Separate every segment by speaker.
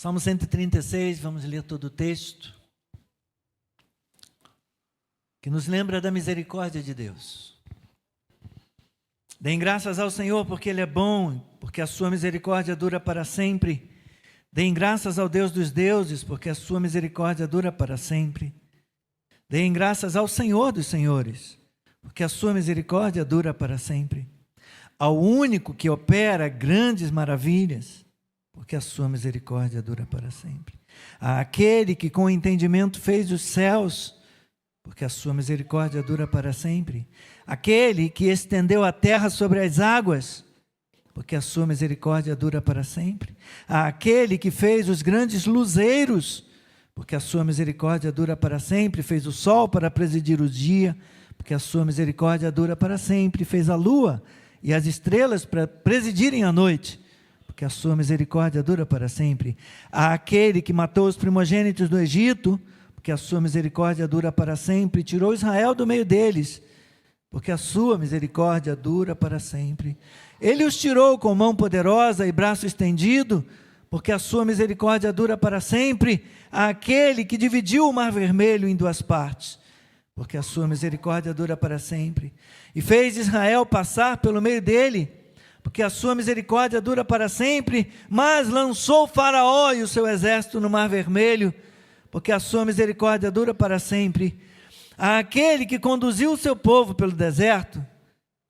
Speaker 1: Salmo 136, vamos ler todo o texto, que nos lembra da misericórdia de Deus. Deem graças ao Senhor, porque Ele é bom, porque a sua misericórdia dura para sempre. Deem graças ao Deus dos deuses, porque a sua misericórdia dura para sempre. Deem graças ao Senhor dos senhores, porque a sua misericórdia dura para sempre. Ao único que opera grandes maravilhas, porque a sua misericórdia dura para sempre. Àquele que com entendimento fez os céus, porque a sua misericórdia dura para sempre. Aquele que estendeu a terra sobre as águas, porque a sua misericórdia dura para sempre. Àquele que fez os grandes luzeiros, porque a sua misericórdia dura para sempre. Fez o sol para presidir o dia, porque a sua misericórdia dura para sempre. Fez a lua e as estrelas para presidirem a noite, porque a sua misericórdia dura para sempre. Àquele que matou os primogênitos do Egito, porque a sua misericórdia dura para sempre. Tirou Israel do meio deles, porque a sua misericórdia dura para sempre. Ele os tirou com mão poderosa e braço estendido, porque a sua misericórdia dura para sempre. Àquele que dividiu o mar vermelho em duas partes, porque a sua misericórdia dura para sempre. E fez Israel passar pelo meio dele, porque a sua misericórdia dura para sempre. Mas lançou Faraó e o seu exército no mar vermelho, porque a sua misericórdia dura para sempre. Àquele que conduziu o seu povo pelo deserto,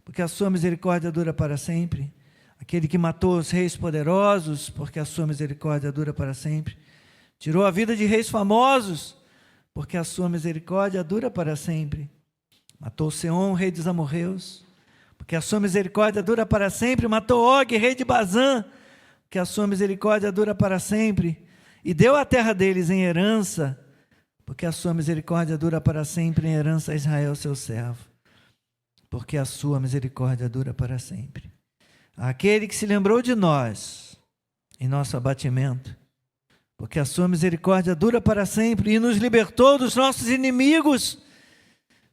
Speaker 1: porque a sua misericórdia dura para sempre. Aquele que matou os reis poderosos, porque a sua misericórdia dura para sempre. Tirou a vida de reis famosos, porque a sua misericórdia dura para sempre. Matou Seom, rei dos amorreus, porque a sua misericórdia dura para sempre. Matou Og, rei de Bazã, porque a sua misericórdia dura para sempre. E deu a terra deles em herança, porque a sua misericórdia dura para sempre, em herança a Israel, seu servo, porque a sua misericórdia dura para sempre. Aquele que se lembrou de nós em nosso abatimento, porque a sua misericórdia dura para sempre, e nos libertou dos nossos inimigos,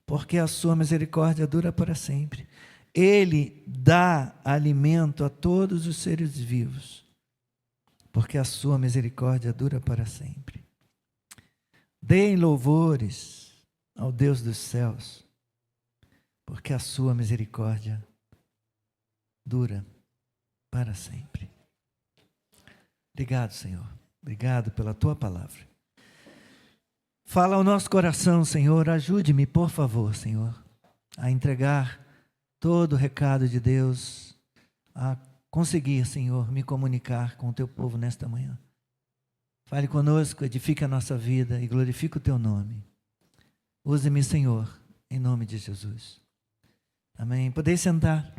Speaker 1: porque a sua misericórdia dura para sempre. Ele dá alimento a todos os seres vivos, porque a sua misericórdia dura para sempre. Deem louvores ao Deus dos céus, porque a sua misericórdia dura para sempre. Obrigado, Senhor. Obrigado pela tua palavra. Fala ao nosso coração, Senhor. Ajude-me, por favor, Senhor, a entregar todo o recado de Deus, a conseguir, Senhor, me comunicar com o teu povo nesta manhã. Fale conosco, edifique a nossa vida e glorifique o teu nome. Use-me, Senhor, em nome de Jesus. Amém. Podeis sentar.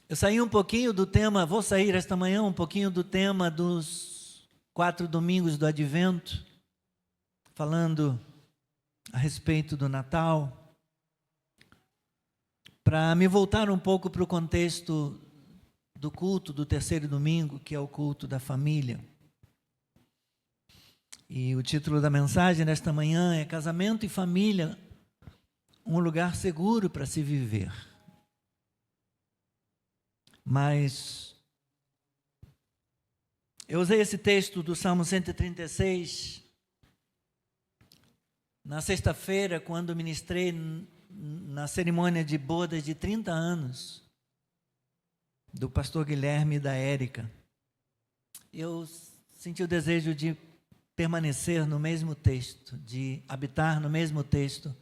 Speaker 1: Eu saí um pouquinho do tema, vou sair esta manhã um pouquinho do tema dos 4 domingos do Advento, falando a respeito do Natal, para me voltar um pouco para o contexto do culto do terceiro domingo, que é o culto da família. E o título da mensagem nesta manhã é Casamento e Família, um lugar seguro para se viver. Mas eu usei esse texto do Salmo 136 na sexta-feira, quando ministrei na cerimônia de bodas de 30 anos do pastor Guilherme e da Érica. Eu senti o desejo de permanecer no mesmo texto, de habitar no mesmo texto,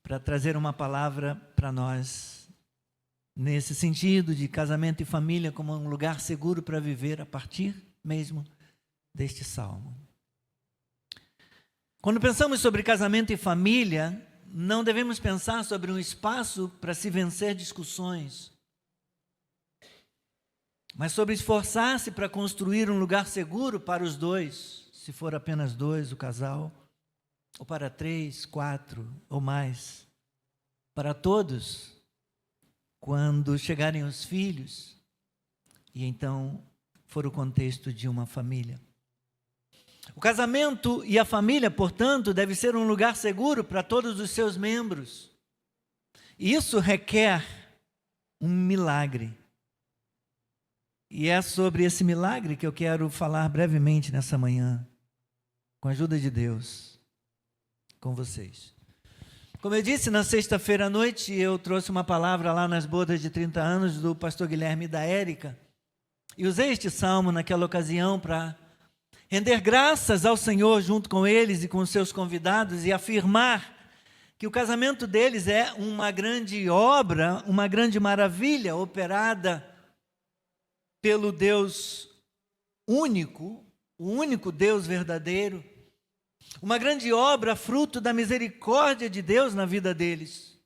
Speaker 1: para trazer uma palavra para nós, nesse sentido de casamento e família como um lugar seguro para viver a partir mesmo deste salmo. Quando pensamos sobre casamento e família, não devemos pensar sobre um espaço para se vencer discussões, mas sobre esforçar-se para construir um lugar seguro para os dois, se for apenas dois, o casal, ou para 3, 4 ou mais, para todos, quando chegarem os filhos, e então for o contexto de uma família. O casamento e a família, portanto, deve ser um lugar seguro para todos os seus membros. E isso requer um milagre. E é sobre esse milagre que eu quero falar brevemente nessa manhã, com a ajuda de Deus, com vocês. Como eu disse, na sexta-feira à noite, eu trouxe uma palavra lá nas bodas de 30 anos do pastor Guilherme e da Érica, e usei este salmo naquela ocasião para render graças ao Senhor junto com eles e com os seus convidados e afirmar que o casamento deles é uma grande obra, uma grande maravilha operada pelo Deus único, o único Deus verdadeiro, uma grande obra fruto da misericórdia de Deus na vida deles.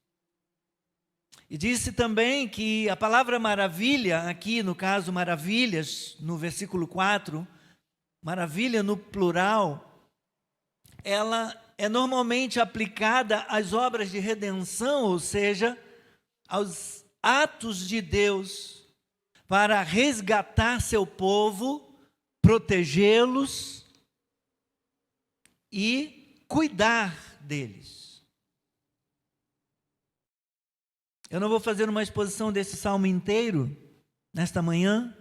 Speaker 1: E disse também que a palavra maravilha, aqui no caso maravilhas, no versículo 4, maravilha no plural, ela é normalmente aplicada às obras de redenção, ou seja, aos atos de Deus para resgatar seu povo, protegê-los e cuidar deles. Eu não vou fazer uma exposição desse salmo inteiro nesta manhã,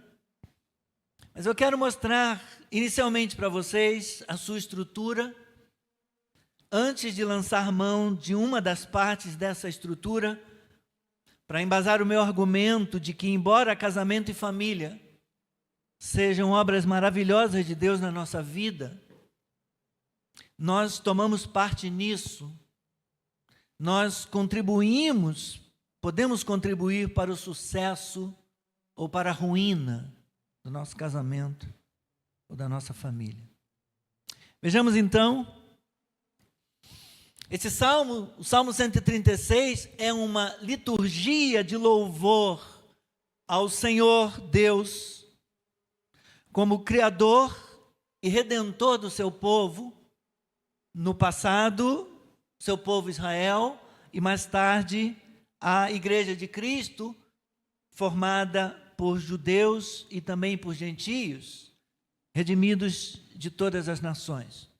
Speaker 1: mas eu quero mostrar inicialmente para vocês a sua estrutura, antes de lançar mão de uma das partes dessa estrutura, para embasar o meu argumento de que, embora casamento e família sejam obras maravilhosas de Deus na nossa vida, nós tomamos parte nisso, nós contribuímos, podemos contribuir para o sucesso ou para a ruína do nosso casamento ou da nossa família. Vejamos então, esse salmo, o Salmo 136, é uma liturgia de louvor ao Senhor Deus, como Criador e Redentor do seu povo, no passado, seu povo Israel, e mais tarde, a Igreja de Cristo, formada por judeus e também por gentios, redimidos de todas as nações.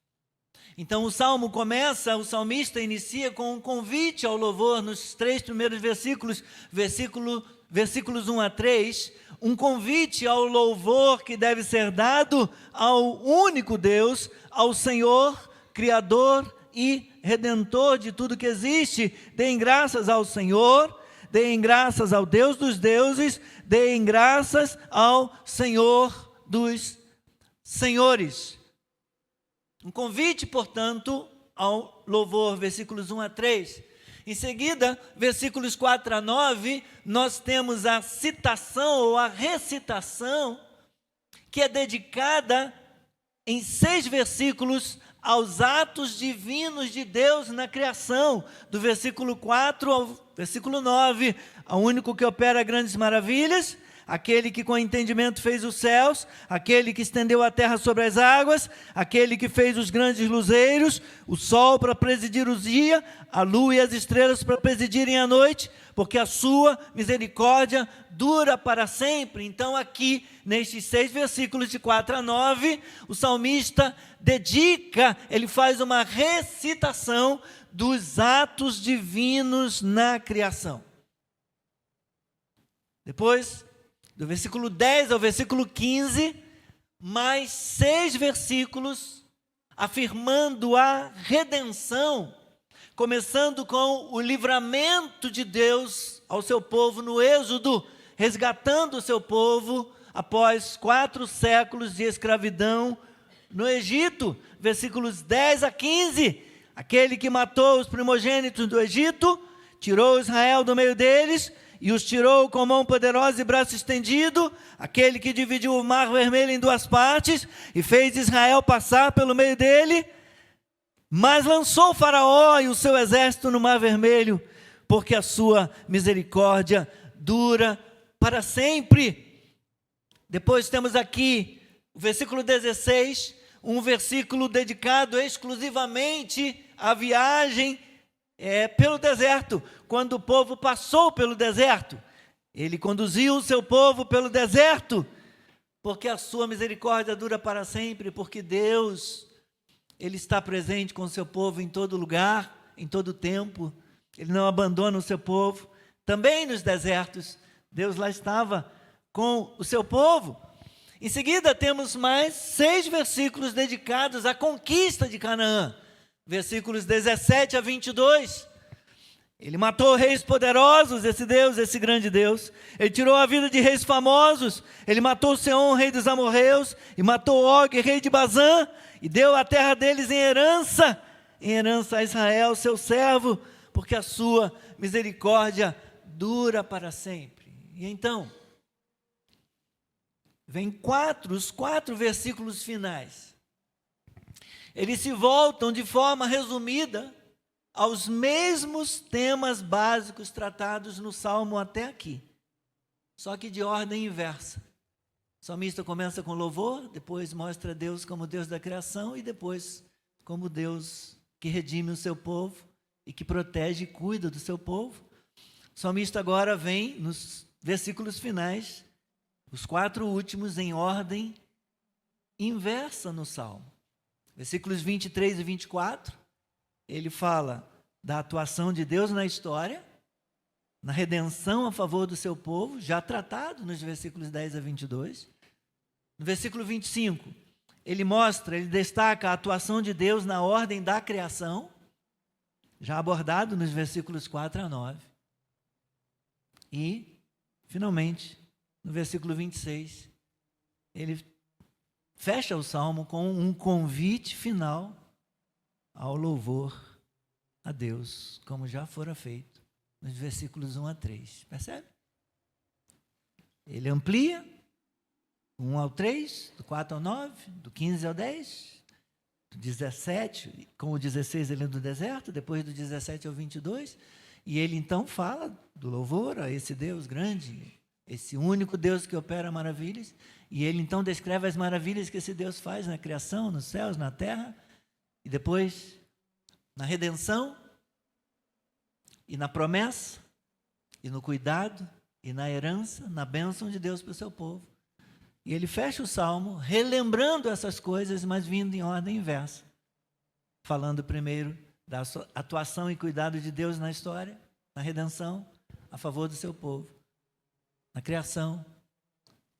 Speaker 1: Então o salmo começa, o salmista inicia com um convite ao louvor nos 3 primeiros versículos, versículos 1 a 3, um convite ao louvor que deve ser dado ao único Deus, ao Senhor, Criador e Redentor de tudo que existe. Deem graças ao Senhor, deem graças ao Deus dos deuses, deem graças ao Senhor dos senhores. Um convite, portanto, ao louvor, versículos 1 a 3. Em seguida, versículos 4 a 9, nós temos a citação ou a recitação, que é dedicada em 6 versículos aos atos divinos de Deus na criação, do versículo 4 ao versículo 9, ao único que opera grandes maravilhas, aquele que com entendimento fez os céus, aquele que estendeu a terra sobre as águas, aquele que fez os grandes luzeiros, o sol para presidir o dia, a lua e as estrelas para presidirem a noite, porque a sua misericórdia dura para sempre. Então aqui, nestes 6 versículos de 4 a 9, o salmista dedica, ele faz uma recitação dos atos divinos na criação. Depois, do versículo 10 ao versículo 15, mais 6 versículos afirmando a redenção, começando com o livramento de Deus ao seu povo no Êxodo, resgatando o seu povo após 4 séculos de escravidão no Egito, versículos 10 a 15, aquele que matou os primogênitos do Egito, tirou Israel do meio deles, e os tirou com mão poderosa e braço estendido, aquele que dividiu o mar vermelho em 2 partes, e fez Israel passar pelo meio dele, mas lançou o faraó e o seu exército no mar vermelho, porque a sua misericórdia dura para sempre. Depois temos aqui o versículo 16, um versículo dedicado exclusivamente à viagem pelo deserto, quando o povo passou pelo deserto. Ele conduziu o seu povo pelo deserto, porque a sua misericórdia dura para sempre, porque Deus, Ele está presente com o seu povo em todo lugar, em todo tempo. Ele não abandona o seu povo, também nos desertos, Deus lá estava com o seu povo. Em seguida, temos mais 6 versículos dedicados à conquista de Canaã. Versículos 17 a 22. Ele matou reis poderosos, esse Deus, esse grande Deus. Ele tirou a vida de reis famosos. Ele matou Seom, rei dos amorreus, e matou Og, rei de Bazã, e deu a terra deles em herança a Israel, seu servo, porque a sua misericórdia dura para sempre. E então, vem os 4 versículos finais. Eles se voltam de forma resumida aos mesmos temas básicos tratados no Salmo até aqui, só que de ordem inversa. O salmista começa com louvor, depois mostra Deus como Deus da criação e depois como Deus que redime o seu povo e que protege e cuida do seu povo. O salmista agora vem nos versículos finais, os 4 últimos em ordem inversa no Salmo. Versículos 23 e 24, ele fala da atuação de Deus na história, na redenção a favor do seu povo, já tratado nos versículos 10 a 22. No versículo 25, ele destaca a atuação de Deus na ordem da criação, já abordado nos versículos 4 a 9. E, finalmente, no versículo 26, ele fecha o Salmo com um convite final ao louvor a Deus, como já fora feito nos versículos 1 a 3. Percebe? Ele amplia, 1 ao 3, do 4 ao 9, do 15 ao 10, do 17, com o 16 ele no deserto, depois do 17 ao 22, e ele então fala do louvor a esse Deus grande, esse único Deus que opera maravilhas, e ele então descreve as maravilhas que esse Deus faz na criação, nos céus, na terra, e depois na redenção, e na promessa, e no cuidado, e na herança, na bênção de Deus para o seu povo. E ele fecha o Salmo relembrando essas coisas, mas vindo em ordem inversa, falando primeiro da atuação e cuidado de Deus na história, na redenção, a favor do seu povo, na criação,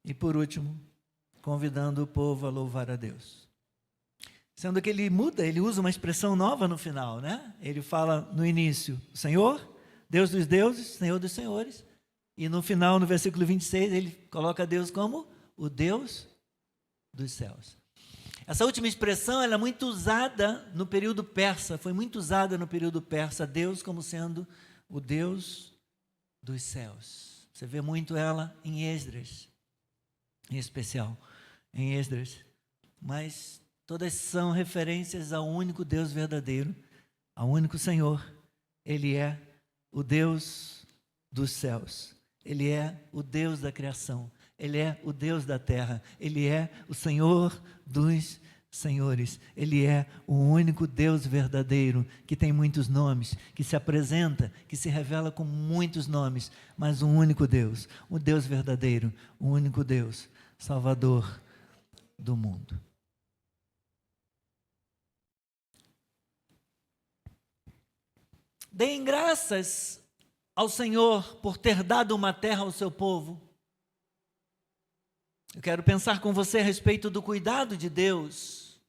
Speaker 1: e por último, convidando o povo a louvar a Deus. Sendo que ele usa uma expressão nova no final, né? Ele fala no início, Senhor, Deus dos deuses, Senhor dos senhores, e no final, no versículo 26, ele coloca Deus como o Deus dos céus. Essa última expressão ela é muito usada no período persa, foi muito usada no período persa, Deus como sendo o Deus dos céus. Você vê muito ela em Esdras, em especial, em Esdras, mas todas são referências ao único Deus verdadeiro, ao único Senhor. Ele é o Deus dos céus, Ele é o Deus da criação, Ele é o Deus da terra, Ele é o Senhor dos senhores, Ele é o único Deus verdadeiro, que tem muitos nomes, que se apresenta, que se revela com muitos nomes, mas um único Deus, o Deus verdadeiro, o único Deus, Salvador do mundo. Deem graças ao Senhor por ter dado uma terra ao seu povo. Eu quero pensar com você a respeito do cuidado de Deus,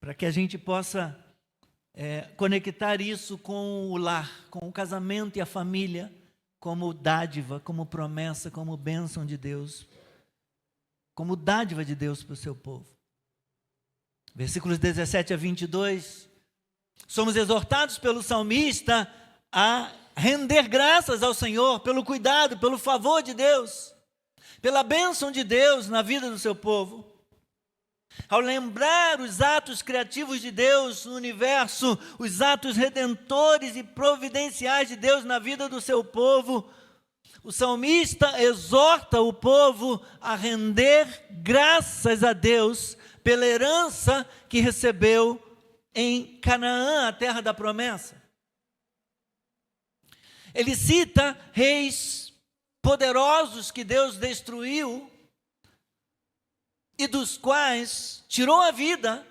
Speaker 1: para que a gente possa conectar isso com o lar, com o casamento e a família, como dádiva, como promessa, como bênção de Deus, como dádiva de Deus para o seu povo. Versículos 17 a 22, somos exortados pelo salmista a render graças ao Senhor pelo cuidado, pelo favor de Deus, pela bênção de Deus na vida do seu povo. Ao lembrar os atos criativos de Deus no universo, os atos redentores e providenciais de Deus na vida do seu povo, o salmista exorta o povo a render graças a Deus pela herança que recebeu em Canaã, a terra da promessa. Ele cita reis poderosos que Deus destruiu e dos quais tirou a vida,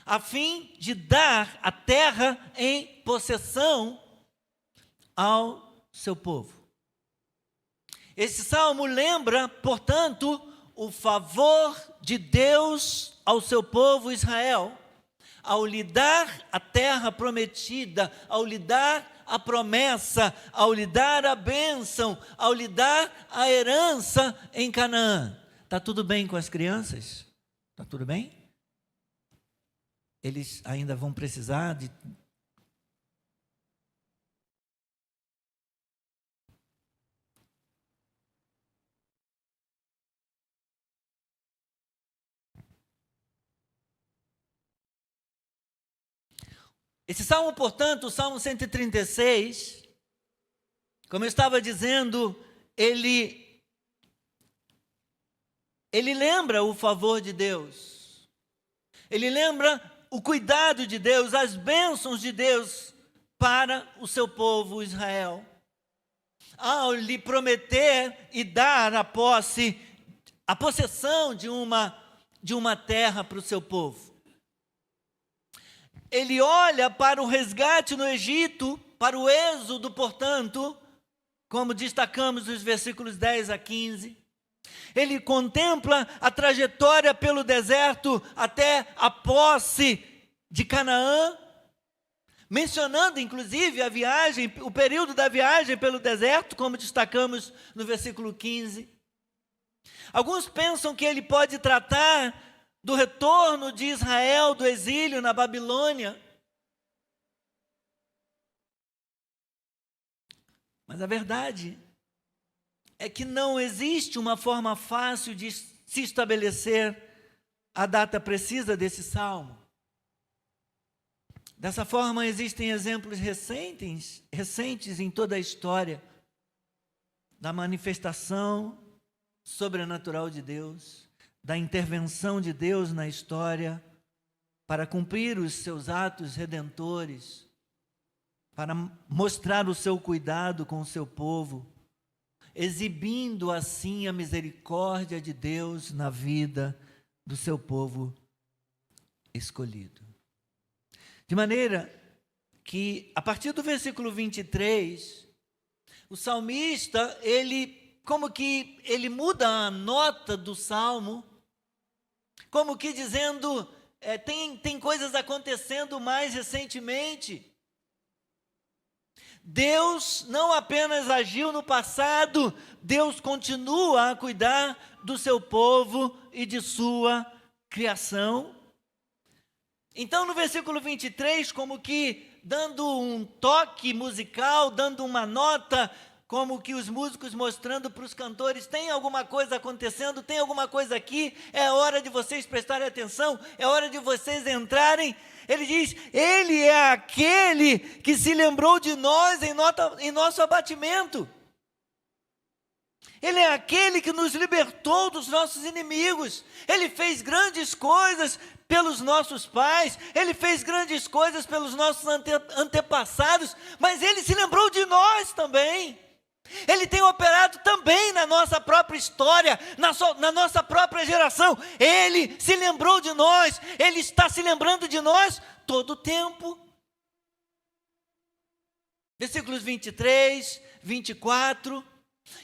Speaker 1: a fim de dar a terra em possessão ao seu povo. Esse salmo lembra, portanto, o favor de Deus ao seu povo Israel, ao lhe dar a terra prometida, ao lhe dar a promessa, ao lhe dar a bênção, ao lhe dar a herança em Canaã. Está tudo bem com as crianças? Está tudo bem? Eles ainda vão precisar de... Esse salmo, portanto, o Salmo 136, como eu estava dizendo, ele lembra o favor de Deus. Ele lembra o cuidado de Deus, as bênçãos de Deus para o seu povo Israel. Ao lhe prometer e dar a possessão de uma terra para o seu povo. Ele olha para o resgate no Egito, para o êxodo, portanto, como destacamos nos versículos 10 a 15. Ele contempla a trajetória pelo deserto até a posse de Canaã, mencionando inclusive a viagem, o período da viagem pelo deserto, como destacamos no versículo 15. Alguns pensam que ele pode tratar do retorno de Israel do exílio na Babilônia. Mas a verdade é que não existe uma forma fácil de se estabelecer a data precisa desse salmo. Dessa forma, existem exemplos recentes em toda a história da manifestação sobrenatural de Deus, da intervenção de Deus na história para cumprir os seus atos redentores, para mostrar o seu cuidado com o seu povo, exibindo assim a misericórdia de Deus na vida do seu povo escolhido. De maneira que, a partir do versículo 23, o salmista, ele muda a nota do salmo, como que dizendo, tem coisas acontecendo mais recentemente. Deus não apenas agiu no passado, Deus continua a cuidar do seu povo e de sua criação. Então, no versículo 23, como que dando um toque musical, dando uma nota, como que os músicos mostrando para os cantores, tem alguma coisa acontecendo, tem alguma coisa aqui, é hora de vocês prestarem atenção, é hora de vocês entrarem. Ele diz, ele é aquele que se lembrou de nós em nosso abatimento. Ele é aquele que nos libertou dos nossos inimigos. Ele fez grandes coisas pelos nossos pais, ele fez grandes coisas pelos nossos antepassados, mas ele se lembrou de nós também. Ele tem operado também na nossa própria história, na nossa própria geração. Ele se lembrou de nós, ele está se lembrando de nós todo o tempo. Versículos 23, 24.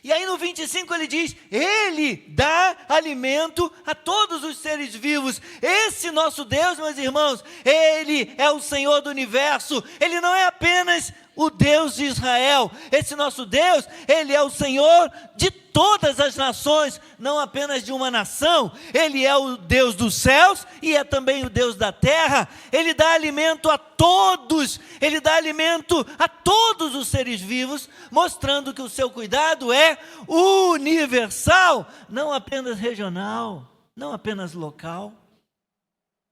Speaker 1: E aí no 25 ele diz, ele dá alimento a todos os seres vivos. Esse nosso Deus, meus irmãos, ele é o Senhor do universo. Ele não é apenas o Deus de Israel. Esse nosso Deus, ele é o Senhor de todas as nações, não apenas de uma nação. Ele é o Deus dos céus e é também o Deus da terra. Ele dá alimento a todos, ele dá alimento a todos os seres vivos, mostrando que o seu cuidado é universal, não apenas regional, não apenas local,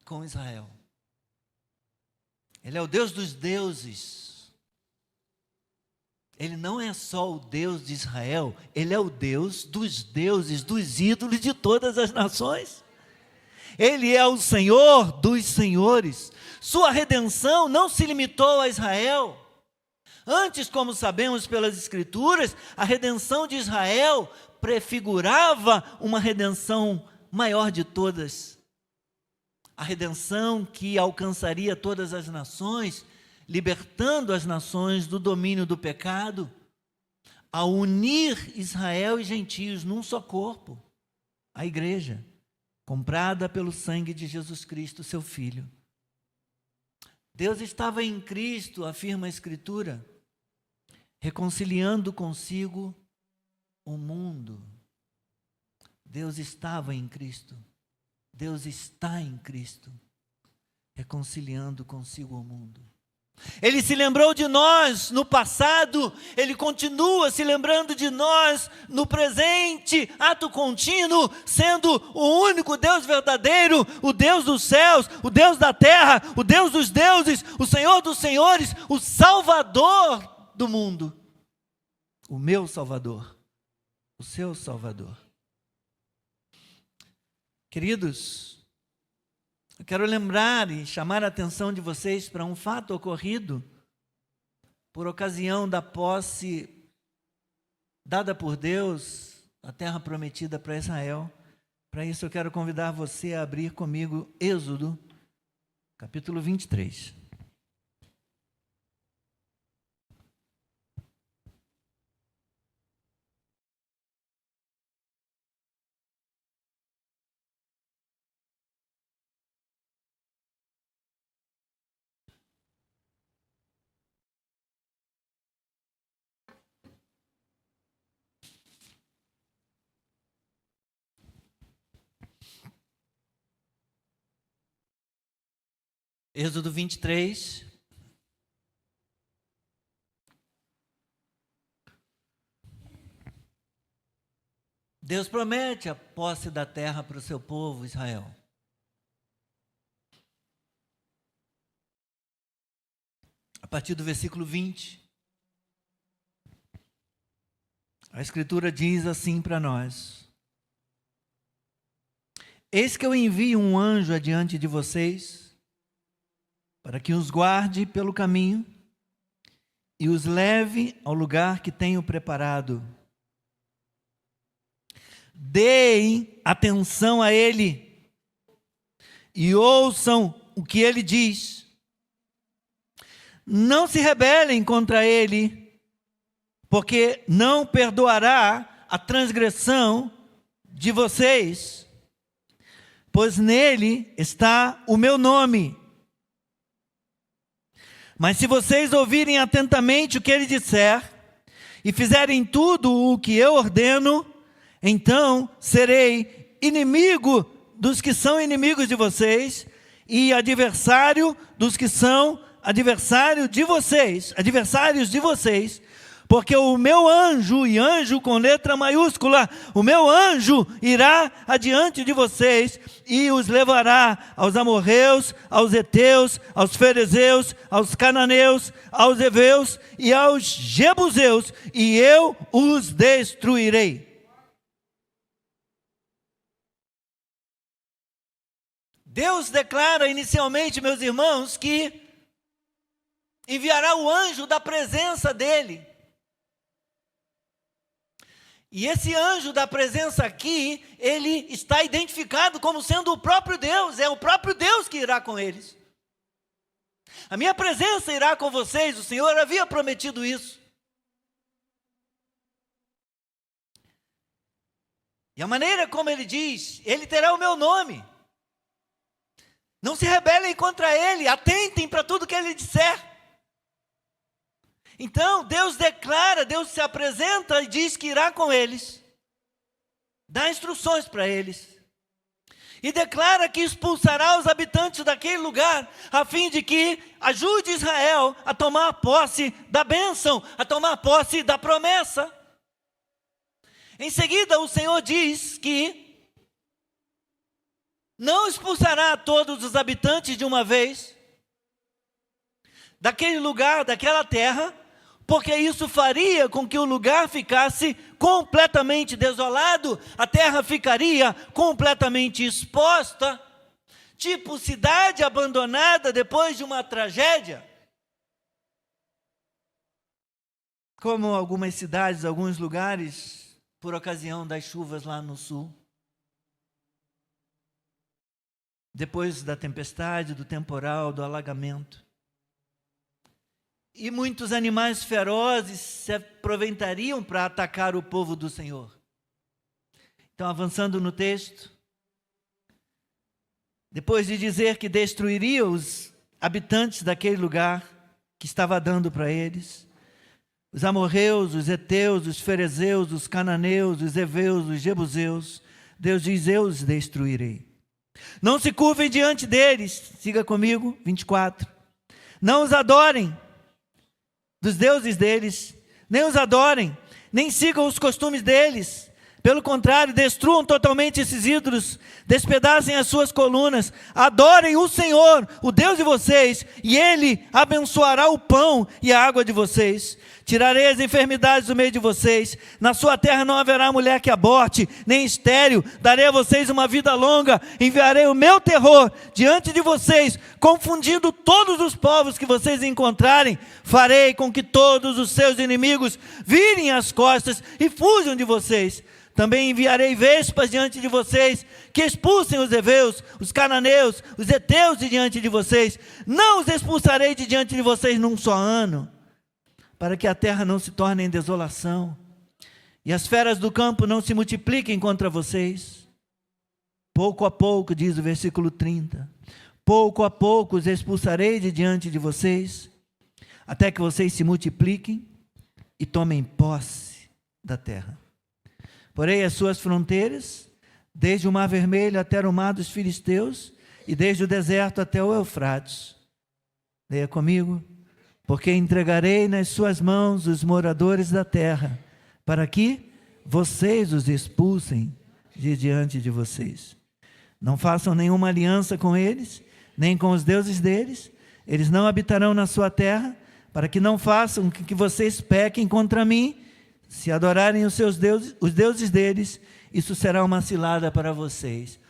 Speaker 1: com Israel. Ele é o Deus dos deuses. Ele não é só o Deus de Israel, ele é o Deus dos deuses, dos ídolos de todas as nações. Ele é o Senhor dos senhores. Sua redenção não se limitou a Israel. Antes, como sabemos pelas Escrituras, a redenção de Israel prefigurava uma redenção maior de todas. A redenção que alcançaria todas as nações, libertando as nações do domínio do pecado. a unir Israel e gentios num só corpo, a igreja, comprada pelo sangue de Jesus Cristo, seu Filho. Deus estava em Cristo, afirma a Escritura, reconciliando consigo o mundo. Deus estava em Cristo, Deus está em Cristo, reconciliando consigo o mundo. Ele se lembrou de nós no passado, Ele continua se lembrando de nós no presente, ato contínuo, sendo o único Deus verdadeiro, o Deus dos céus, o Deus da terra, o Deus dos deuses, o Senhor dos senhores, o Salvador do mundo. O meu Salvador, o seu Salvador. Queridos, eu quero lembrar e chamar a atenção de vocês para um fato ocorrido por ocasião da posse dada por Deus, a terra prometida para Israel. Para isso eu quero convidar você a abrir comigo Êxodo, capítulo 23. Êxodo 23. Deus promete a posse da terra para o seu povo, Israel. A partir do versículo 20, a Escritura diz assim para nós: Eis que eu envio um anjo adiante de vocês, para que os guarde pelo caminho e os leve ao lugar que tenho preparado. Deem atenção a ele e ouçam o que ele diz. Não se rebelem contra ele, porque não perdoará a transgressão de vocês, pois nele está o meu nome. Mas se vocês ouvirem atentamente o que ele disser e fizerem tudo o que eu ordeno, então serei inimigo dos que são inimigos de vocês e adversário dos que são adversários de vocês, porque o meu anjo, e anjo com letra maiúscula, o meu anjo irá adiante de vocês e os levará aos amorreus, aos heteus, aos ferezeus, aos cananeus, aos heveus e aos jebuseus, e eu os destruirei. Deus declara inicialmente, meus irmãos, que enviará o anjo da presença dele. E esse anjo da presença aqui, ele está identificado como sendo o próprio Deus, é o próprio Deus que irá com eles. A minha presença irá com vocês, o Senhor havia prometido isso. E a maneira como ele diz, ele terá o meu nome. Não se rebelem contra ele, atentem para tudo que ele disser. Então, Deus declara, Deus se apresenta e diz que irá com eles, dá instruções para eles, e declara que expulsará os habitantes daquele lugar, a fim de que ajude Israel a tomar posse da bênção, a tomar posse da promessa. Em seguida, o Senhor diz que não expulsará todos os habitantes de uma vez, daquele lugar, daquela terra, porque isso faria com que o lugar ficasse completamente desolado, a terra ficaria completamente exposta, tipo cidade abandonada depois de uma tragédia. Como algumas cidades, alguns lugares, por ocasião das chuvas lá no sul. Depois da tempestade, do temporal, do alagamento. e muitos animais ferozes se aproveitariam para atacar o povo do Senhor. Então, avançando no texto, depois de dizer que destruiria os habitantes daquele lugar que estava dando para eles, os amorreus, os heteus, os ferezeus, os cananeus, os heveus, os jebuseus, Deus diz: eu os destruirei. Não se curvem diante deles, siga comigo, 24. Não os adorem, dos deuses deles, nem os adorem, nem sigam os costumes deles. Pelo contrário, destruam totalmente esses ídolos, despedacem as suas colunas, adorem o Senhor, o Deus de vocês, e Ele abençoará o pão e a água de vocês. Tirarei as enfermidades do meio de vocês, na sua terra não haverá mulher que aborte, nem estéril, darei a vocês uma vida longa, enviarei o meu terror diante de vocês, confundindo todos os povos que vocês encontrarem, farei com que todos os seus inimigos virem as costas e fujam de vocês. Também enviarei vespas diante de vocês, que expulsem os heveus, os cananeus, os heteus de diante de vocês. Não os expulsarei de diante de vocês num só ano, para que a terra não se torne em desolação, e as feras do campo não se multipliquem contra vocês. Pouco a pouco, diz o versículo 30, pouco a pouco os expulsarei de diante de vocês, até que vocês se multipliquem e tomem posse da terra. Porém, as suas fronteiras, desde o Mar Vermelho até o Mar dos Filisteus, e desde o deserto até o Eufrates. Leia comigo. Porque entregarei nas suas mãos os moradores da terra, para que vocês os expulsem de diante de vocês. Não façam nenhuma aliança com eles, nem com os deuses deles. Eles não habitarão na sua terra, para que não façam que vocês pequem contra mim. Se adorarem os seus deuses, os deuses deles, isso será uma cilada para vocês.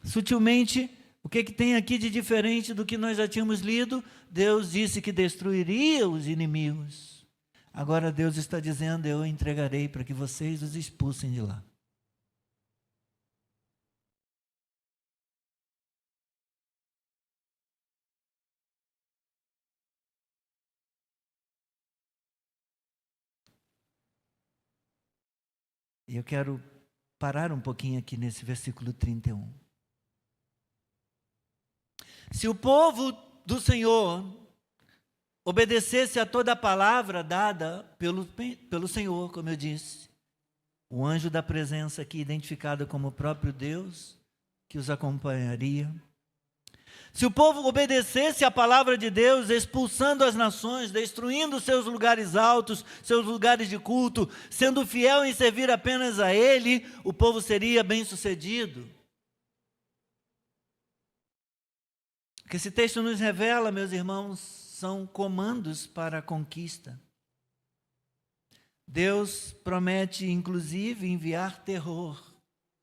Speaker 1: Sutilmente, o que tem aqui de diferente do que nós já tínhamos lido? Deus disse que destruiria os inimigos. Agora Deus está dizendo: eu entregarei para que vocês os expulsem de lá. E eu quero parar um pouquinho aqui nesse versículo 31. Se o povo do Senhor obedecesse a toda a palavra dada pelo Senhor, como eu disse, o anjo da presença aqui identificado como o próprio Deus, que os acompanharia. Se o povo obedecesse a palavra de Deus, expulsando as nações, destruindo seus lugares altos, seus lugares de culto, sendo fiel em servir apenas a Ele, o povo seria bem-sucedido. O que esse texto nos revela, meus irmãos, são comandos para a conquista. Deus promete, inclusive, enviar terror,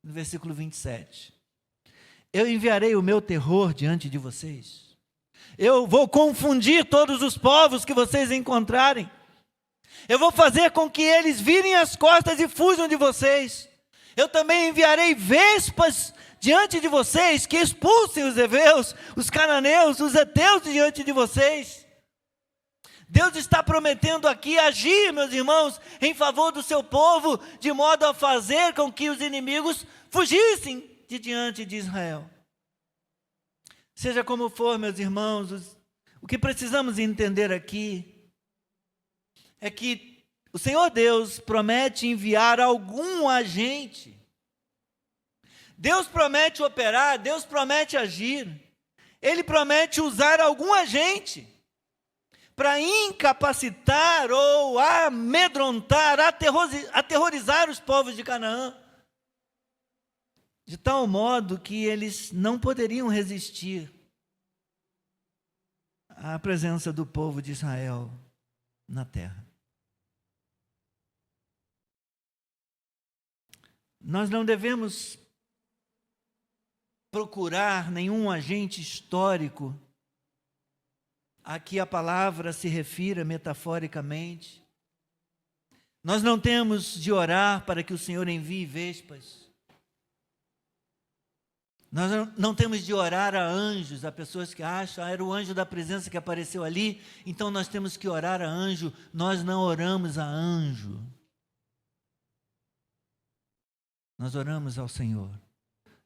Speaker 1: no versículo 27. Eu enviarei o meu terror diante de vocês. Eu vou confundir todos os povos que vocês encontrarem. Eu vou fazer com que eles virem as costas e fujam de vocês. Eu também enviarei vespas diante de vocês, que expulsem os heveus, os cananeus, os heteus diante de vocês. Deus está prometendo aqui agir, meus irmãos, em favor do seu povo, de modo a fazer com que os inimigos fugissem de diante de Israel. Seja como for, meus irmãos, o que precisamos entender aqui é que o Senhor Deus promete enviar algum agente. Deus promete operar, Deus promete agir. Ele promete usar algum agente para incapacitar ou amedrontar, aterrorizar os povos de Canaã, de tal modo que eles não poderiam resistir à presença do povo de Israel na terra. Nós não devemos procurar nenhum agente histórico a que a palavra se refira metaforicamente. Nós não temos de orar para que o Senhor envie vespas. Nós não temos de orar a anjos, a pessoas que acham, era o anjo da presença que apareceu ali, então nós temos que orar a anjo. Nós não oramos a anjo. Nós oramos ao Senhor.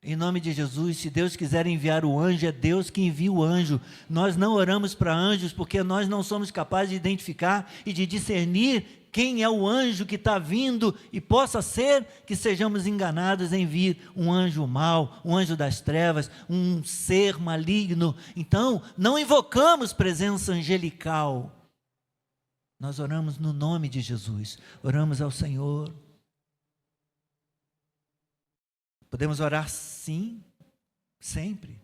Speaker 1: Em nome de Jesus, se Deus quiser enviar o anjo, é Deus que envia o anjo. Nós não oramos para anjos porque nós não somos capazes de identificar e de discernir quem é o anjo que está vindo, e possa ser que sejamos enganados em vir um anjo mau, um anjo das trevas, um ser maligno. Então, não invocamos presença angelical. Nós oramos no nome de Jesus, oramos ao Senhor. Podemos orar sim, sempre.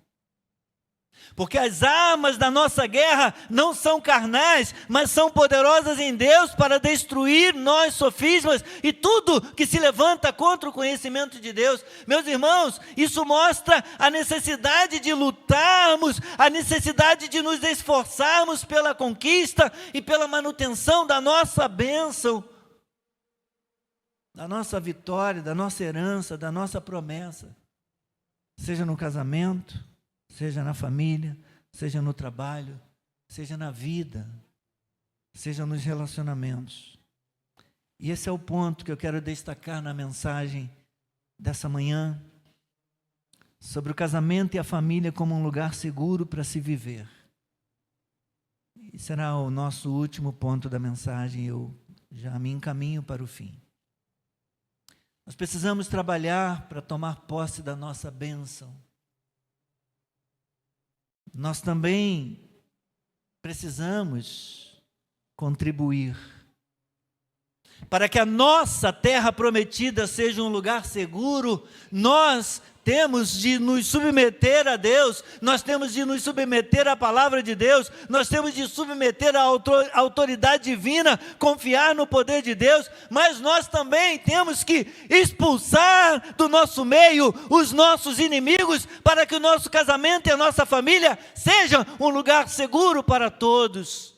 Speaker 1: Porque as armas da nossa guerra não são carnais, mas são poderosas em Deus para destruir nós sofismas e tudo que se levanta contra o conhecimento de Deus. Meus irmãos, isso mostra a necessidade de lutarmos, a necessidade de nos esforçarmos pela conquista e pela manutenção da nossa bênção, da nossa vitória, da nossa herança, da nossa promessa. Seja no casamento, seja na família, seja no trabalho, seja na vida, seja nos relacionamentos. E esse é o ponto que eu quero destacar na mensagem dessa manhã, sobre o casamento e a família como um lugar seguro para se viver. E será o nosso último ponto da mensagem, eu já me encaminho para o fim. Nós precisamos trabalhar para tomar posse da nossa bênção. Nós também precisamos contribuir para que a nossa terra prometida seja um lugar seguro. Nós temos de nos submeter a Deus, nós temos de nos submeter à palavra de Deus, nós temos de submeter à autoridade divina, confiar no poder de Deus, mas nós também temos que expulsar do nosso meio os nossos inimigos, para que o nosso casamento e a nossa família sejam um lugar seguro para todos.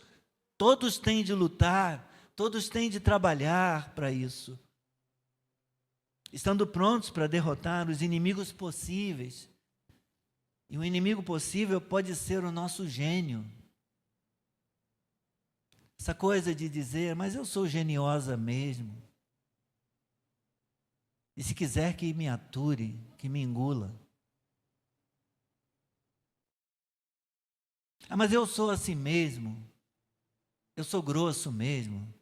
Speaker 1: Todos têm de lutar, todos têm de trabalhar para isso, estando prontos para derrotar os inimigos possíveis. E o inimigo possível pode ser o nosso gênio. Essa coisa de dizer, mas eu sou geniosa mesmo. E se quiser que me ature, que me engula. Ah, mas eu sou assim mesmo. Eu sou grosso mesmo.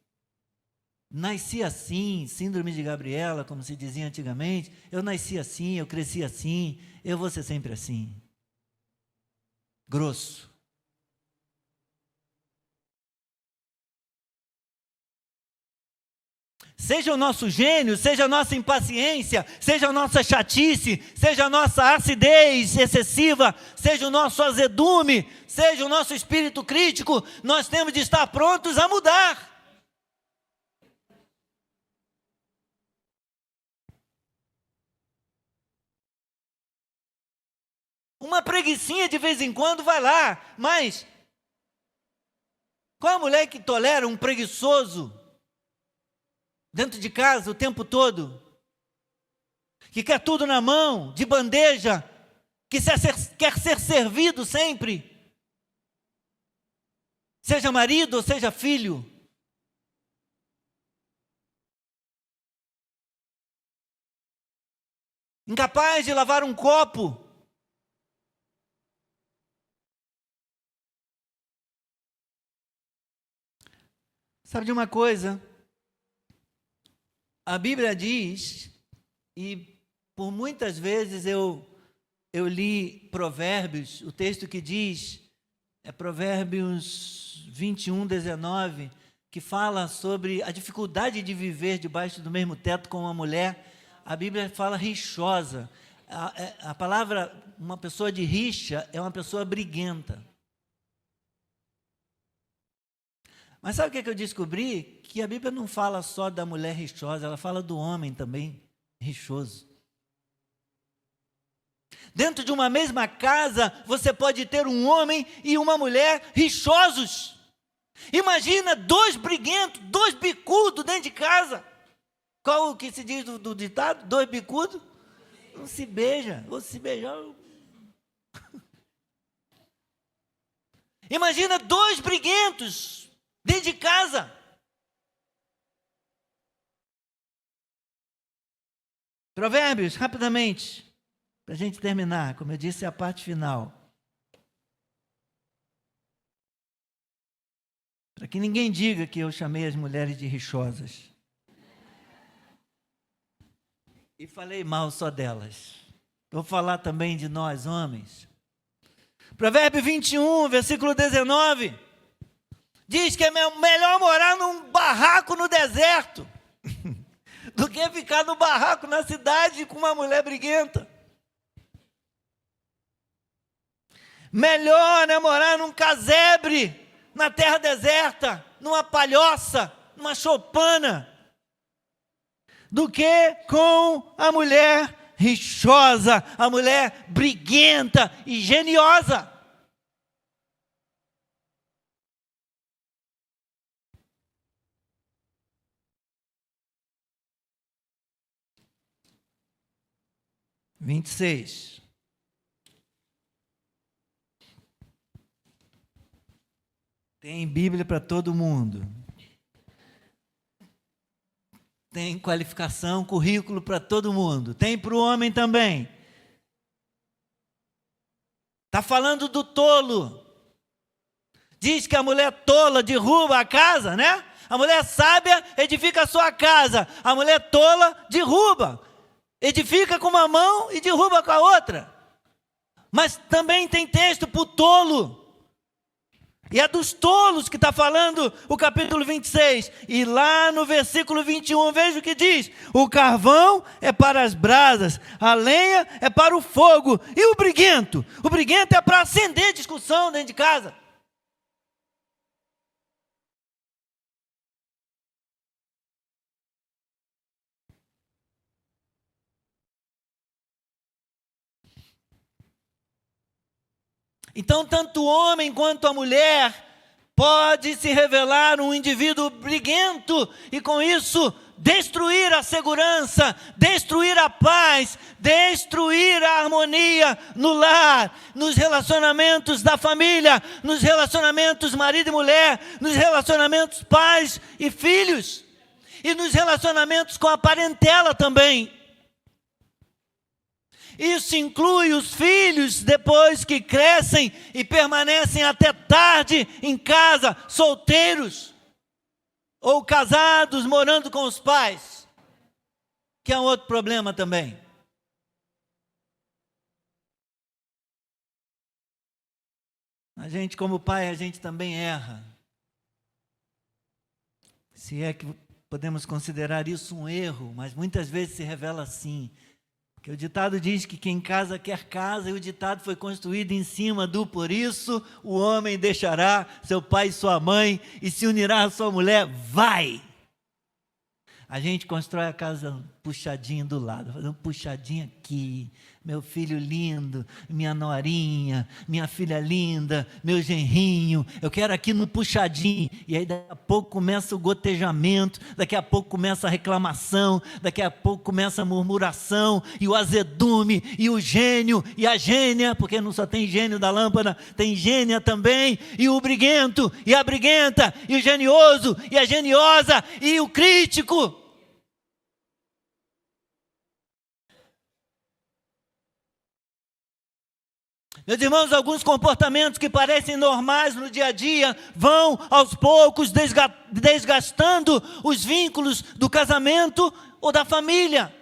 Speaker 1: Nasci assim, síndrome de Gabriela, como se dizia antigamente. Eu nasci assim, eu cresci assim, eu vou ser sempre assim. Grosso. Seja o nosso gênio, seja a nossa impaciência, seja a nossa chatice, seja a nossa acidez excessiva, seja o nosso azedume, seja o nosso espírito crítico, nós temos de estar prontos a mudar. Uma preguicinha de vez em quando vai lá, mas qual é a mulher que tolera um preguiçoso dentro de casa o tempo todo? Que quer tudo na mão, de bandeja, que quer ser servido sempre, seja marido ou seja filho. Incapaz de lavar um copo. Sabe de uma coisa? A Bíblia diz, e por muitas vezes eu li Provérbios, o texto que diz, é Provérbios 21, 19, que fala sobre a dificuldade de viver debaixo do mesmo teto com uma mulher. A Bíblia fala rixosa. A palavra, uma pessoa de rixa, é uma pessoa briguenta. Mas sabe o que eu descobri? Que a Bíblia não fala só da mulher rixosa, ela fala do homem também rixoso. Dentro de uma mesma casa, você pode ter um homem e uma mulher rixosos. Imagina dois briguentos, dois bicudos dentro de casa. Qual o que se diz do ditado? Dois bicudos? Não se beija, ou se beijar, Imagina dois briguentos dentro de casa. Provérbios, rapidamente, para a gente terminar, como eu disse, é a parte final. Para que ninguém diga que eu chamei as mulheres de rixosas. E falei mal só delas. Vou falar também de nós, homens. Provérbio 21, versículo 19. Diz que é melhor morar num barraco no deserto do que ficar no barraco na cidade com uma mulher briguenta. Melhor é morar num casebre na terra deserta, numa palhoça, numa choupana, do que com a mulher rixosa, a mulher briguenta e geniosa. Vinte e seis. Tem Bíblia para todo mundo. Tem qualificação, currículo para todo mundo. Tem para o homem também. Está falando do tolo. Diz que a mulher tola derruba a casa, né? A mulher sábia edifica a sua casa. A mulher tola derruba. Edifica com uma mão e derruba com a outra. Mas também tem texto para o tolo. E é dos tolos que está falando o capítulo 26. E lá no versículo 21, veja o que diz. O carvão é para as brasas, a lenha é para o fogo. E o briguento? O briguento é para acender discussão dentro de casa. Então, tanto o homem quanto a mulher pode se revelar um indivíduo briguento e, com isso, destruir a segurança, destruir a paz, destruir a harmonia no lar, nos relacionamentos da família, nos relacionamentos marido e mulher, nos relacionamentos pais e filhos, e nos relacionamentos com a parentela também. Isso inclui os filhos depois que crescem e permanecem até tarde em casa, solteiros ou casados, morando com os pais, que é um outro problema também. A gente, como pai, a gente também erra. Se é que podemos considerar isso um erro, mas muitas vezes se revela assim. Porque o ditado diz que quem casa quer casa, e o ditado foi construído em cima do por isso o homem deixará seu pai e sua mãe e se unirá à sua mulher. Vai! A gente constrói a casa puxadinho do lado, fazendo um puxadinho aqui. Meu filho lindo, minha norinha, minha filha linda, meu genrinho, eu quero aqui no puxadinho. E aí daqui a pouco começa o gotejamento, daqui a pouco começa a reclamação, daqui a pouco começa a murmuração, e o azedume, e o gênio, e a gênia, porque não só tem gênio da lâmpada, tem gênia também, e o briguento, e a briguenta, e o genioso, e a geniosa, e o crítico. Meus irmãos, alguns comportamentos que parecem normais no dia a dia vão, aos poucos, desgastando os vínculos do casamento ou da família.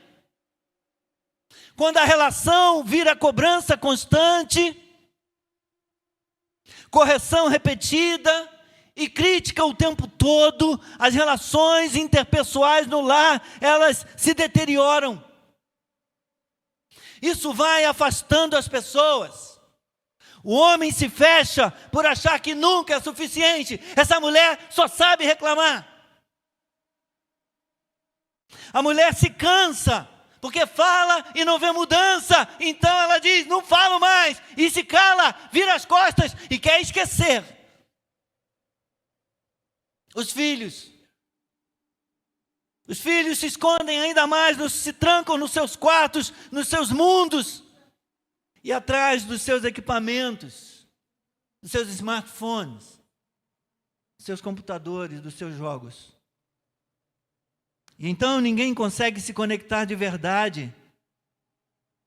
Speaker 1: Quando a relação vira cobrança constante, correção repetida e crítica o tempo todo, as relações interpessoais no lar, elas se deterioram. Isso vai afastando as pessoas. O homem se fecha por achar que nunca é suficiente. Essa mulher só sabe reclamar. A mulher se cansa, porque fala e não vê mudança. Então ela diz, não falo mais. E se cala, vira as costas e quer esquecer. Os filhos se escondem ainda mais, se trancam nos seus quartos, nos seus mundos. E atrás dos seus equipamentos. dos seus smartphones, dos seus computadores, dos seus jogos. E então ninguém consegue se conectar de verdade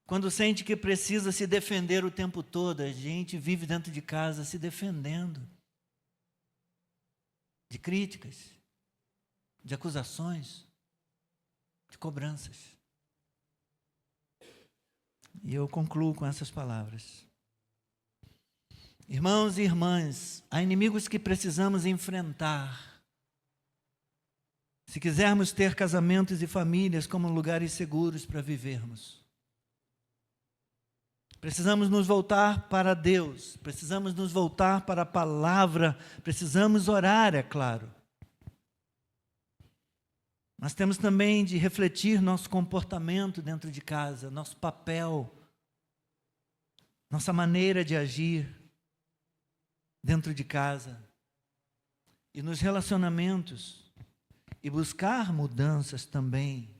Speaker 1: quando sente que precisa se defender o tempo todo. A gente vive dentro de casa se defendendo de críticas, de acusações, de cobranças. E eu concluo com essas palavras. Irmãos e irmãs, há inimigos que precisamos enfrentar se quisermos ter casamentos e famílias como lugares seguros para vivermos. Precisamos nos voltar para Deus, precisamos nos voltar para a palavra, precisamos orar, é claro. Mas temos também de refletir nosso comportamento dentro de casa, nosso papel, nossa maneira de agir dentro de casa e nos relacionamentos. E buscar mudanças também,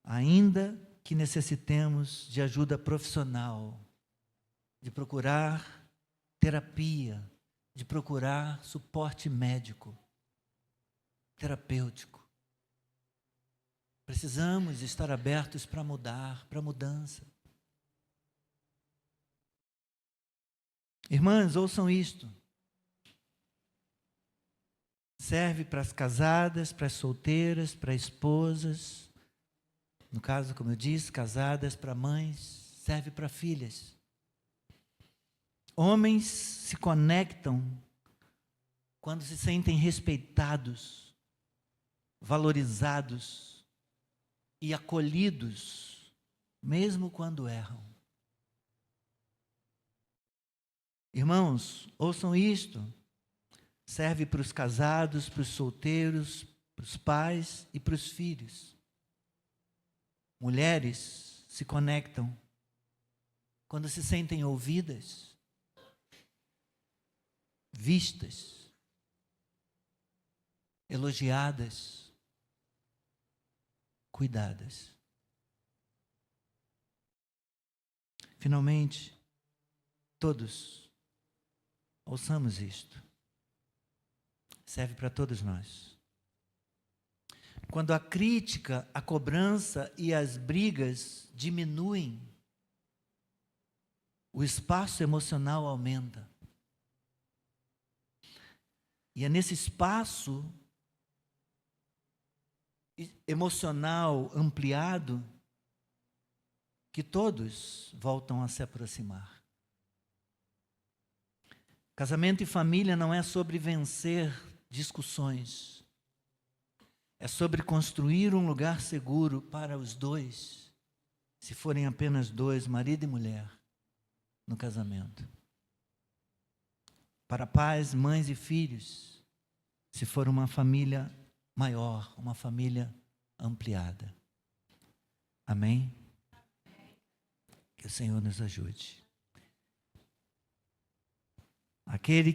Speaker 1: ainda que necessitemos de ajuda profissional, de procurar terapia, de procurar suporte médico, terapêutico. Precisamos estar abertos para mudar, para mudança. Irmãs, ouçam isto. Serve para as casadas, para as solteiras, para esposas. No caso, como eu disse, casadas, para mães, serve para filhas. Homens se conectam quando se sentem respeitados, valorizados e acolhidos, mesmo quando erram. Irmãos, ouçam isto. Serve para os casados, para os solteiros, para os pais e para os filhos. Mulheres se conectam quando se sentem ouvidas, vistas, elogiadas, cuidadas. Finalmente, todos ouçamos isto. Serve para todos nós. Quando a crítica, a cobrança e as brigas diminuem, o espaço emocional aumenta. E é nesse espaço emocional ampliado que todos voltam a se aproximar. Casamento e família não é sobre vencer discussões. É sobre construir um lugar seguro para os dois, se forem apenas dois, marido e mulher, no casamento. Para pais, mães e filhos, se for uma família maior, uma família ampliada. Amém? Que o Senhor nos ajude. Aquele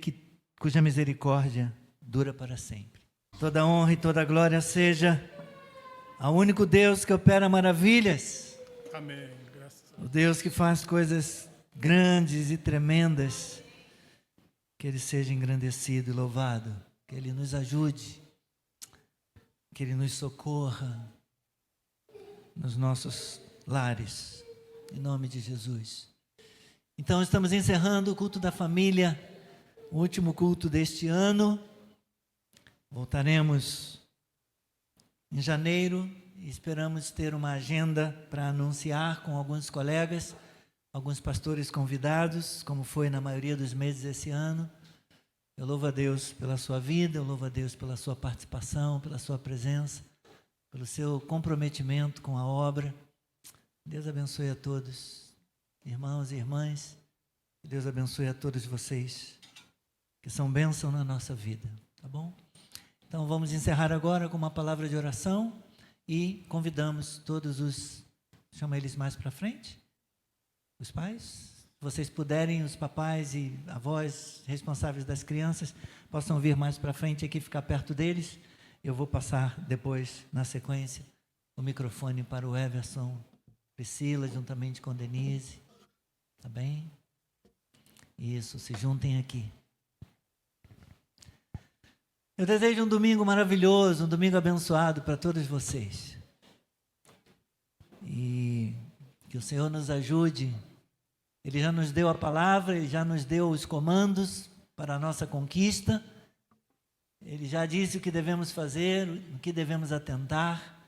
Speaker 1: cuja misericórdia dura para sempre. Toda honra e toda glória seja ao único Deus que opera maravilhas.
Speaker 2: Amém. Graças a Deus.
Speaker 1: O Deus que faz coisas grandes e tremendas. Que Ele seja engrandecido e louvado. Que Ele nos ajude. Que Ele nos socorra nos nossos lares. Em nome de Jesus. Então estamos encerrando o culto da família. O último culto deste ano. Voltaremos em janeiro e esperamos ter uma agenda para anunciar com alguns colegas, alguns pastores convidados, como foi na maioria dos meses esse ano. Eu louvo a Deus pela sua vida, eu louvo a Deus pela sua participação, pela sua presença, pelo seu comprometimento com a obra. Deus abençoe a todos, irmãos e irmãs. Deus abençoe a todos vocês, que são bênção na nossa vida, tá bom? Então vamos encerrar agora com uma palavra de oração e convidamos todos chama eles mais para frente, os pais. Se vocês puderem, os papais e avós responsáveis das crianças, possam vir mais para frente aqui, ficar perto deles. Eu vou passar depois, na sequência, o microfone para o Everson, Priscila, juntamente com Denise, tá bem? Isso, se juntem aqui. Eu desejo um domingo maravilhoso, um domingo abençoado para todos vocês. E que o Senhor nos ajude. Ele já nos deu a palavra, Ele já nos deu os comandos para a nossa conquista. Ele já disse o que devemos fazer, o que devemos atentar.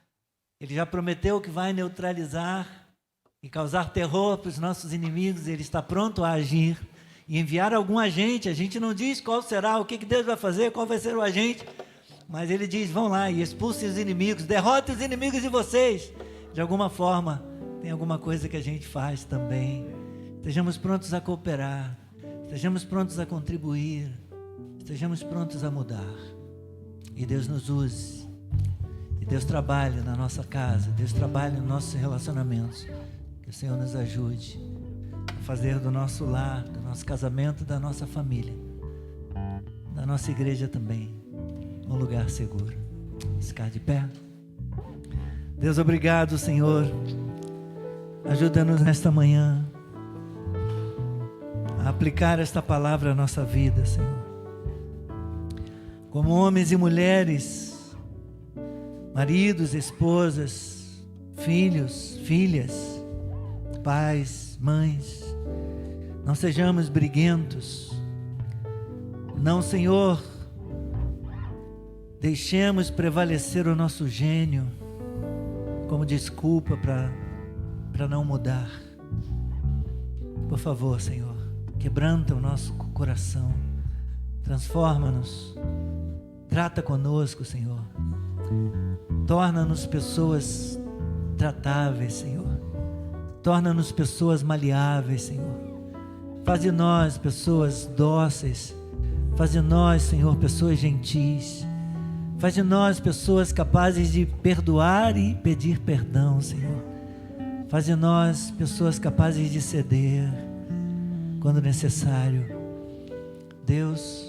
Speaker 1: Ele já prometeu que vai neutralizar e causar terror para os nossos inimigos. Ele está pronto a agir e enviar algum agente. A gente não diz qual será, o que Deus vai fazer, qual vai ser o agente, mas Ele diz, vão lá e expulsem os inimigos, derrotem os inimigos de vocês. De alguma forma, tem alguma coisa que a gente faz também. Estejamos prontos a cooperar, estejamos prontos a contribuir, estejamos prontos a mudar. E Deus nos use, e Deus trabalhe na nossa casa, Deus trabalhe nos nossos relacionamentos. Que o Senhor nos ajude a fazer do nosso lar, do nosso casamento, da nossa família, da nossa igreja também, um lugar seguro. Vamos ficar de pé. Deus, obrigado, Senhor. Ajuda-nos nesta manhã a aplicar esta palavra à nossa vida, Senhor. Como homens e mulheres, maridos, esposas, filhos, filhas, pais, mães, não sejamos briguentos. Não, Senhor, deixemos prevalecer o nosso gênio como desculpa para não mudar. Por favor, Senhor, quebranta o nosso coração, transforma-nos, trata conosco, Senhor, torna-nos pessoas tratáveis, Senhor, torna-nos pessoas maleáveis, Senhor, faz de nós pessoas dóceis, faz de nós, Senhor, pessoas gentis, faz de nós pessoas capazes de perdoar e pedir perdão, Senhor. Faz de nós pessoas capazes de ceder quando necessário. Deus,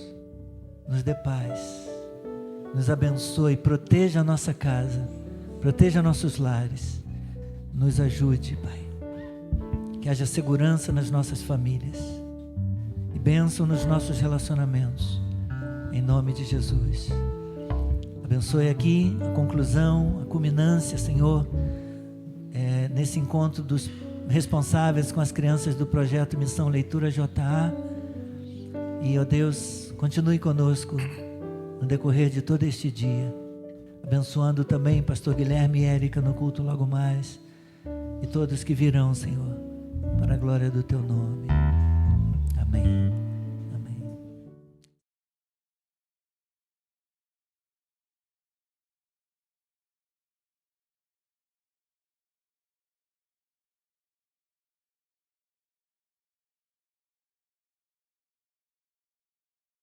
Speaker 1: nos dê paz, nos abençoe, proteja a nossa casa, proteja nossos lares, nos ajude, Pai. Que haja segurança nas nossas famílias e bênção nos nossos relacionamentos, em nome de Jesus. Abençoe aqui a conclusão, a culminância, Senhor, nesse encontro dos responsáveis com as crianças do projeto Missão Leitura JA. E, ó Deus, continue conosco no decorrer de todo este dia, abençoando também Pastor Guilherme e Érica no culto logo mais, e todos que virão, Senhor, para a glória do Teu nome. Amém.